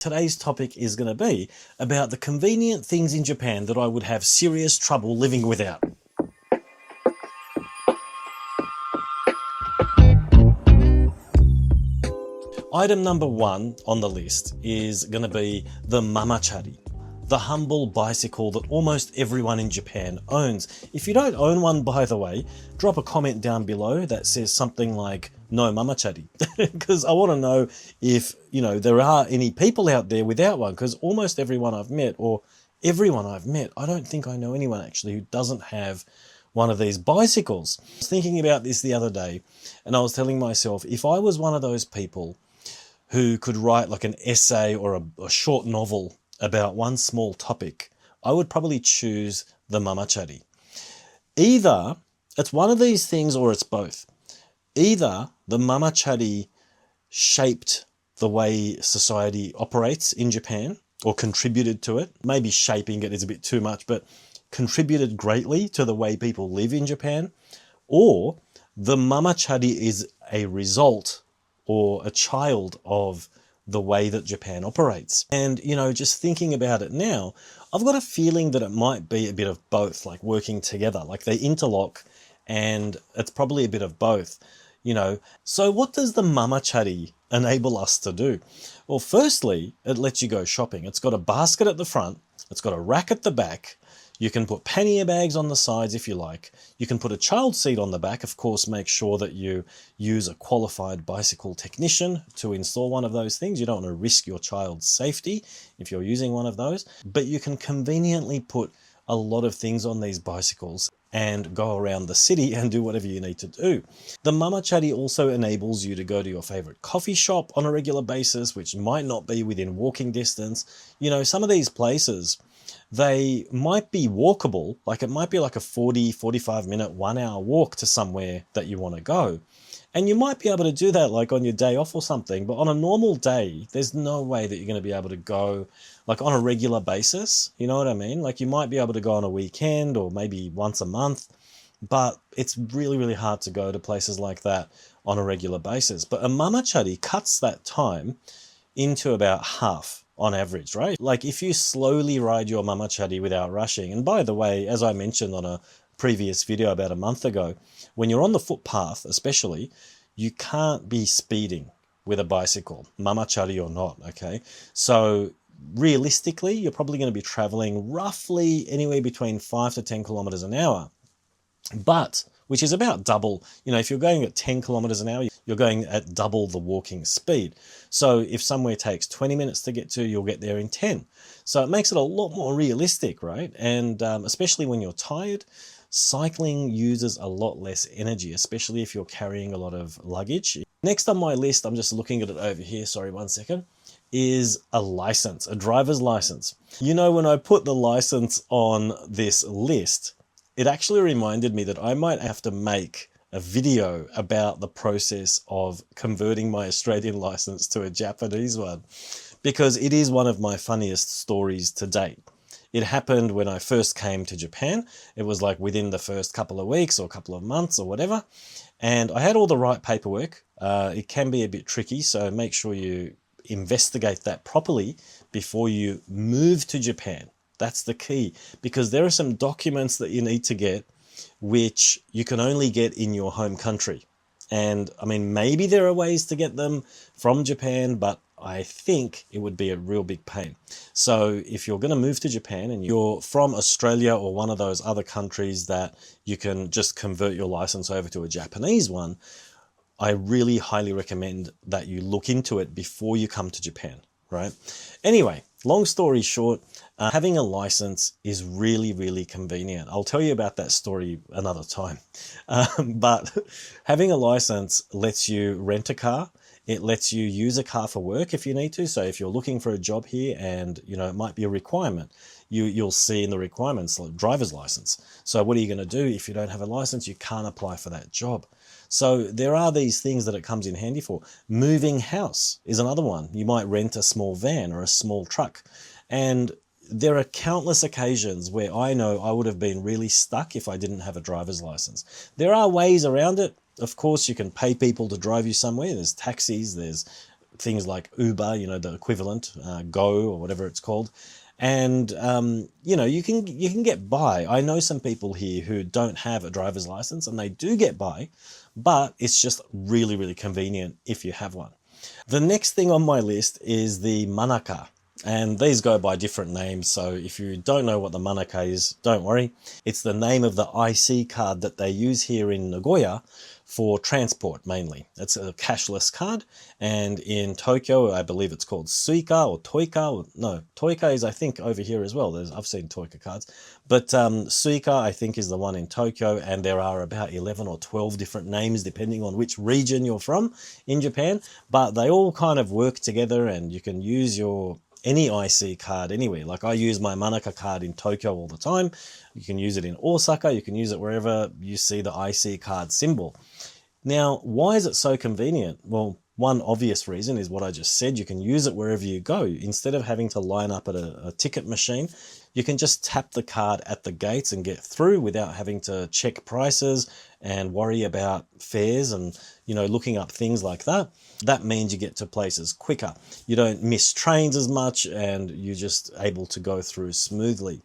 Today's topic is going to be about the convenient things in Japan that I would have serious trouble living without. Item number 1 on the list is going to be the Mamachari, the humble bicycle that almost everyone in Japan owns. If you don't own one, by the way, drop a comment down below that says something like no Mamachari, because I want to know if, there are any people out there without one, because almost everyone I've met, or everyone I've met, I don't think I know anyone actually who doesn't have one of these bicycles. I was thinking about this the other day, and I was telling myself, if I was one of those people who could write like an essay or a short novel about one small topic, I would probably choose the Mamachari. Either it's one of these things or it's both. Either the Mamachari shaped the way society operates in Japan, or contributed to it. Maybe shaping it is a bit too much, but contributed greatly to the way people live in Japan. Or the Mamachari is a result or a child of the way that Japan operates. And, just thinking about it now, I've got a feeling that it might be a bit of both, like working together, like they interlock, and it's probably a bit of both, So what does the Mamachari enable us to do? Well, firstly, it lets you go shopping. It's got a basket at the front, it's got a rack at the back. You can put pannier bags on the sides if you like. You can put a child seat on the back. Of course, make sure that you use a qualified bicycle technician to install one of those things. You don't want to risk your child's safety if you're using one of those. But you can conveniently put a lot of things on these bicycles and go around the city and do whatever you need to do. The Mamachari also enables you to go to your favorite coffee shop on a regular basis, which might not be within walking distance. Some of these places, they might be walkable, like it might be like a 40, 45 minute, 1 hour walk to somewhere that you want to go. And you might be able to do that like on your day off or something, but on a normal day, there's no way that you're going to be able to go like on a regular basis. You know what I mean? Like you might be able to go on a weekend or maybe once a month, but it's really, really hard to go to places like that on a regular basis. But a Mamachari cuts that time into about half on average, right? Like if you slowly ride your Mamachari without rushing, and by the way, as I mentioned on a previous video about a month ago, when you're on the footpath especially, you can't be speeding with a bicycle, Mamachari or not, okay? So realistically, you're probably going to be traveling roughly anywhere between 5 to 10 kilometers an hour. But, which is about double, if you're going at 10 kilometers an hour, you're going at double the walking speed. So if somewhere takes 20 minutes to get to, you'll get there in 10. So it makes it a lot more realistic, right? And especially when you're tired, cycling uses a lot less energy, especially if you're carrying a lot of luggage. Next on my list, I'm just looking at it over here, sorry, 1 second, is a license, a driver's license. When I put the license on this list, it actually reminded me that I might have to make a video about the process of converting my Australian license to a Japanese one, because it is one of my funniest stories to date. It happened when I first came to Japan. It was like within the first couple of weeks or couple of months or whatever. And I had all the right paperwork. It can be a bit tricky, so make sure you investigate that properly before you move to Japan. That's the key, because there are some documents that you need to get which you can only get in your home country. And I mean, maybe there are ways to get them from Japan, but I think it would be a real big pain. So if you're going to move to Japan and you're from Australia or one of those other countries that you can just convert your license over to a Japanese one, I really highly recommend that you look into it before you come to Japan, right? Anyway, long story short, having a license is really, really convenient. I'll tell you about that story another time. But having a license lets you rent a car. It lets you use a car for work if you need to. So if you're looking for a job here and, it might be a requirement, you'll see in the requirements, like driver's license. So what are you going to do if you don't have a license? You can't apply for that job. So there are these things that it comes in handy for. Moving house is another one. You might rent a small van or a small truck. And there are countless occasions where I know I would have been really stuck if I didn't have a driver's license. There are ways around it. Of course, you can pay people to drive you somewhere. There's taxis, there's things like Uber, you know, the equivalent, Go or whatever it's called. And, you know, you can get by. I know some people here who don't have a driver's license and they do get by, but it's just really, really convenient if you have one. The next thing on my list is the Manaka. And these go by different names, so if you don't know what the Manaka is, don't worry. It's the name of the IC card that they use here in Nagoya for transport mainly. It's a cashless card, and in Tokyo, I believe it's called Suica or Toika. Or, no, Toika is I think over here as well. I've seen Toika cards. But Suica I think is the one in Tokyo, and there are about 11 or 12 different names depending on which region you're from in Japan. But they all kind of work together, and you can use your any IC card anywhere. Like I use my Manaka card in Tokyo all the time. You can use it in Osaka. You can use it wherever you see the IC card symbol. Now, why is it so convenient? Well, one obvious reason is what I just said. You can use it wherever you go. Instead of having to line up at a ticket machine, you can just tap the card at the gates and get through without having to check prices and worry about fares and, you know, looking up things like that. That means you get to places quicker. You don't miss trains as much, and you're just able to go through smoothly.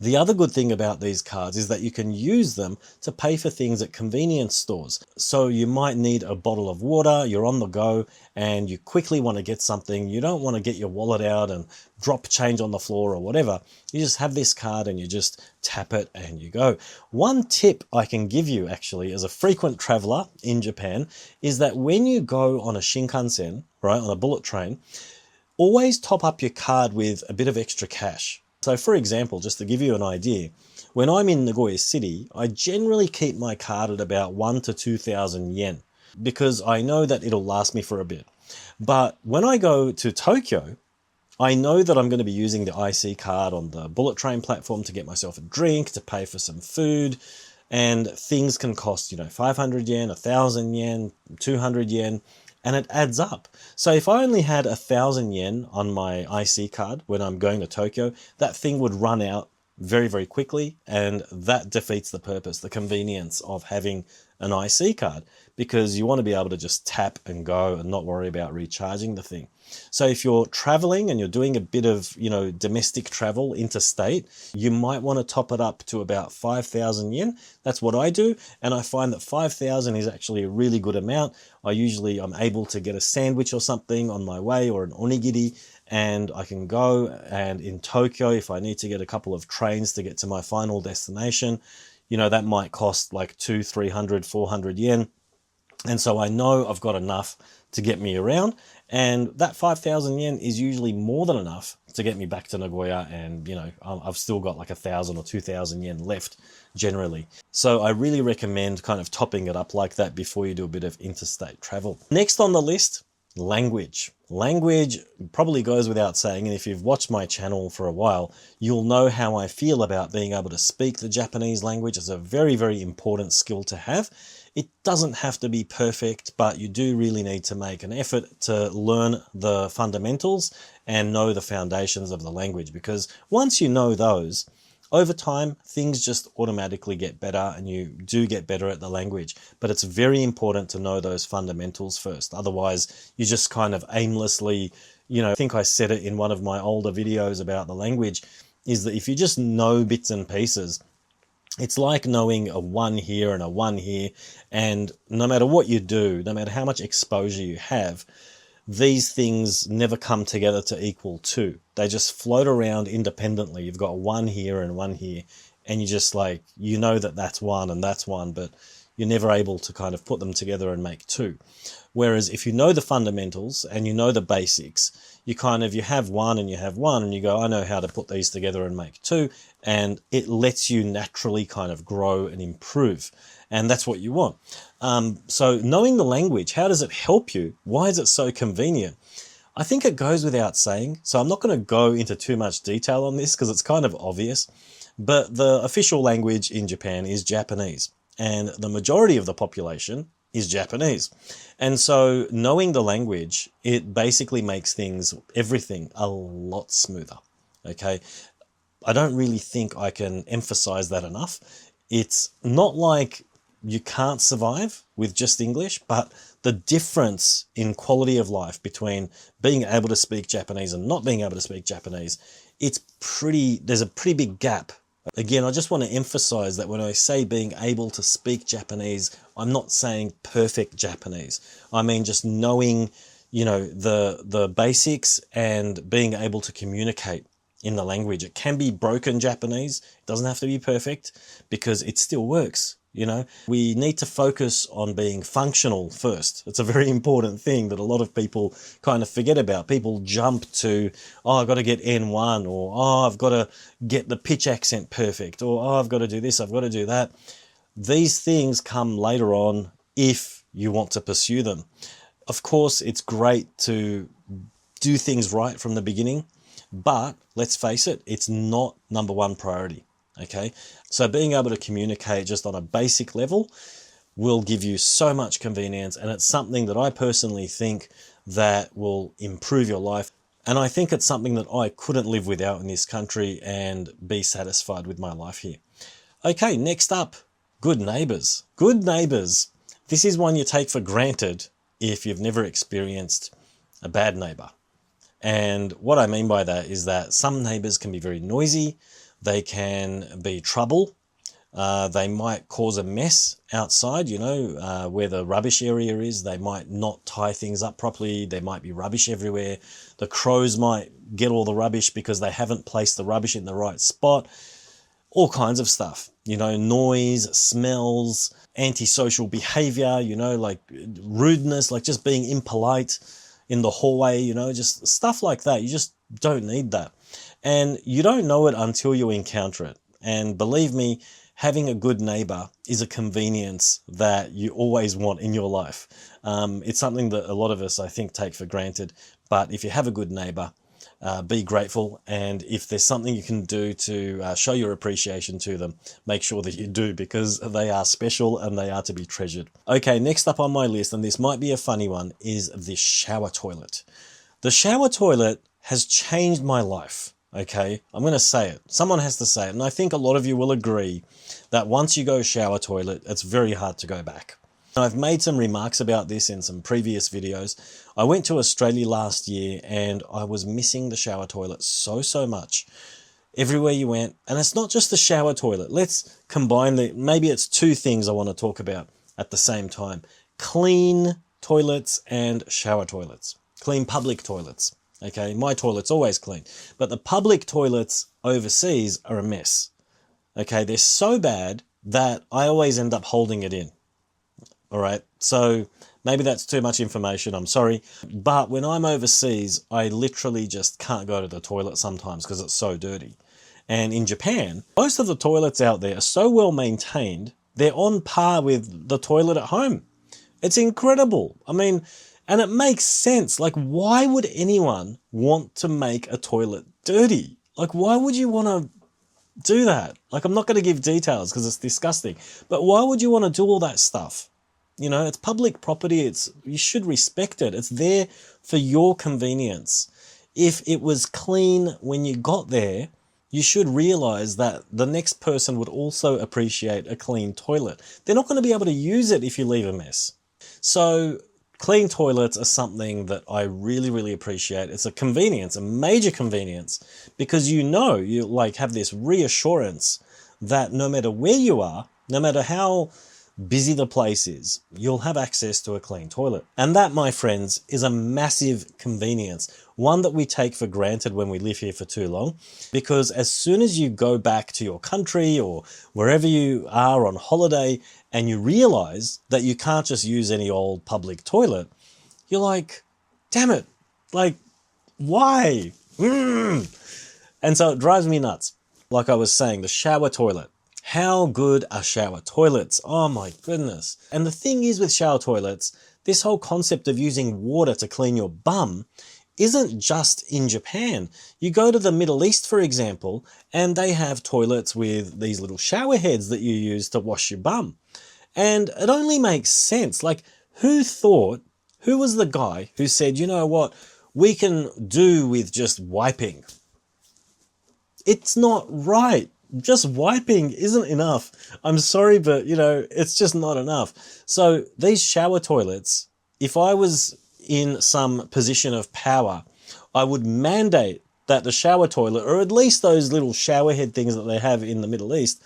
The other good thing about these cards is that you can use them to pay for things at convenience stores. So you might need a bottle of water, you're on the go, and you quickly want to get something. You don't want to get your wallet out and drop change on the floor or whatever. You just have this card and you just tap it and you go. One tip I can give you actually as a frequent traveler in Japan is that when you go on a Shinkansen, right, on a bullet train, always top up your card with a bit of extra cash. So for example, just to give you an idea, when I'm in Nagoya City, I generally keep my card at about 1,000 to 2,000 yen because I know that it'll last me for a bit. But when I go to Tokyo, I know that I'm going to be using the IC card on the bullet train platform to get myself a drink, to pay for some food, and things can cost, you know, 500 yen, 1,000 yen, 200 yen, and it adds up. So if I only had 1,000 yen on my IC card when I'm going to Tokyo, that thing would run out very, very quickly, and that defeats the purpose, the convenience of having an IC card, because you want to be able to just tap and go and not worry about recharging the thing. So if you're traveling and you're doing a bit of, you know, domestic travel interstate, you might want to top it up to about 5,000 yen. That's what I do. And I find that 5,000 is actually a really good amount. I'm able to get a sandwich or something on my way, or an onigiri, and I can go. And in Tokyo, if I need to get a couple of trains to get to my final destination, you know, that might cost like 200, 300, 400 yen. And so I know I've got enough to get me around, and that 5,000 yen is usually more than enough to get me back to Nagoya, and, you know, I've still got like 1,000 or 2,000 yen left generally. So I really recommend kind of topping it up like that before you do a bit of interstate travel. Next on the list, language. Language probably goes without saying, and if you've watched my channel for a while, you'll know how I feel about being able to speak the Japanese language. It's a very, very important skill to have. It doesn't have to be perfect, but you do really need to make an effort to learn the fundamentals and know the foundations of the language, because once you know those, over time, things just automatically get better and you do get better at the language. But it's very important to know those fundamentals first. Otherwise, you just kind of aimlessly, you know, I think I said it in one of my older videos about the language, is that if you just know bits and pieces, it's like knowing a 1 here and a 1 here, and no matter what you do, no matter how much exposure you have, these things never come together to equal 2. They just float around independently. You've got 1 here and 1 here, and you just like, you know that that's 1 and that's 1, but you're never able to kind of put them together and make 2. Whereas if you know the fundamentals and you know the basics, you have 1 and you have 1 and you go, I know how to put these together and make 2, and it lets you naturally kind of grow and improve. And that's what you want. So knowing the language, how does it help you? Why is it so convenient? I think it goes without saying. So I'm not going to go into too much detail on this because it's kind of obvious. But the official language in Japan is Japanese, and the majority of the population is Japanese. And so knowing the language, it basically makes everything a lot smoother. Okay. I don't really think I can emphasize that enough. It's not like you can't survive with just English, but the difference in quality of life between being able to speak Japanese and not being able to speak Japanese, there's a pretty big gap. Again, I just want to emphasize that when I say being able to speak Japanese, I'm not saying perfect Japanese. I mean just knowing, the basics and being able to communicate in the language. It can be broken Japanese. It doesn't have to be perfect because it still works. We need to focus on being functional first. It's a very important thing that a lot of people kind of forget about. People jump to, I've got to get N1, or, I've got to get the pitch accent perfect, or, I've got to do this, I've got to do that. These things come later on if you want to pursue them. Of course, it's great to do things right from the beginning, but let's face it, it's not number one priority. Okay, so being able to communicate just on a basic level will give you so much convenience, and it's something that I personally think that will improve your life. And I think it's something that I couldn't live without in this country and be satisfied with my life here. Okay, next up, good neighbors. Good neighbors. This is one you take for granted if you've never experienced a bad neighbor. And what I mean by that is that some neighbors can be very noisy. They can be trouble. They might cause a mess outside, where the rubbish area is. They might not tie things up properly. There might be rubbish everywhere. The crows might get all the rubbish because they haven't placed the rubbish in the right spot. All kinds of stuff, noise, smells, antisocial behavior, like rudeness, like just being impolite in the hallway, just stuff like that. You just don't need that. And you don't know it until you encounter it. And believe me, having a good neighbor is a convenience that you always want in your life. It's something that a lot of us, I think, take for granted. But if you have a good neighbor, be grateful. And if there's something you can do to show your appreciation to them, make sure that you do, because they are special and they are to be treasured. Okay, next up on my list, and this might be a funny one, is the shower toilet. The shower toilet has changed my life. Okay, I'm going to say it. Someone has to say it. And I think a lot of you will agree that once you go shower toilet, it's very hard to go back. I've made some remarks about this in some previous videos. I went to Australia last year and I was missing the shower toilet so much. Everywhere you went, and it's not just the shower toilet. Let's combine maybe it's two things I want to talk about at the same time. Clean toilets and shower toilets. Clean public toilets. Okay, my toilet's always clean, but the public toilets overseas are a mess. Okay, they're so bad that I always end up holding it in. All right, so maybe that's too much information, I'm sorry. But when I'm overseas, I literally just can't go to the toilet sometimes because it's so dirty. And in Japan, most of the toilets out there are so well maintained, they're on par with the toilet at home. It's incredible. I mean, and it makes sense. Like, why would anyone want to make a toilet dirty? Like, why would you want to do that? Like, I'm not going to give details because it's disgusting. But why would you want to do all that stuff? It's public property. You should respect it. It's there for your convenience. If it was clean when you got there, you should realize that the next person would also appreciate a clean toilet. They're not going to be able to use it if you leave a mess. So clean toilets are something that I really appreciate. It's a convenience, a major convenience, because you have this reassurance that no matter where you are, no matter how busy the place is, you'll have access to a clean toilet. And that, my friends, is a massive convenience, one that we take for granted when we live here for too long, because as soon as you go back to your country or wherever you are on holiday and you realize that you can't just use any old public toilet, you're like, damn it, like, why? And so it drives me nuts. Like I was saying, the shower toilet. How good are shower toilets? Oh my goodness. And the thing is with shower toilets, this whole concept of using water to clean your bum isn't just in Japan. You go to the Middle East, for example, and they have toilets with these little shower heads that you use to wash your bum. And it only makes sense. Like, who was the guy who said, you know what, we can do with just wiping? It's not right. just wiping isn't enough. I'm sorry, but you know, it's just not enough. So these shower toilets, if I was in some position of power, I would mandate that the shower toilet, or at least those little shower head things that they have in the Middle East,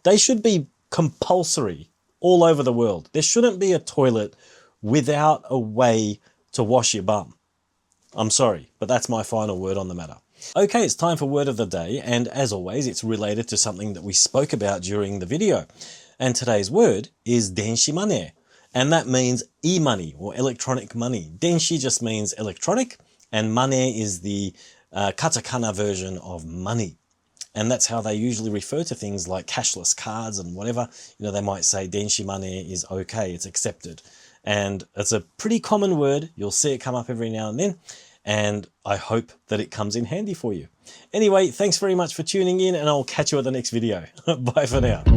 they should be compulsory all over the world. There shouldn't be a toilet without a way to wash your bum. I'm sorry, but that's my final word on the matter. Okay, it's time for word of the day, and as always, it's related to something that we spoke about during the video. And today's word is denshi mane, and that means e-money or electronic money. Denshi just means electronic, and mane is the katakana version of money. And that's how they usually refer to things like cashless cards and whatever. You know, they might say denshi mane is okay, it's accepted. And it's a pretty common word. You'll see it come up every now and then. And I hope that it comes in handy for you. Anyway, thanks very much for tuning in, and I'll catch you at the next video. Bye for now.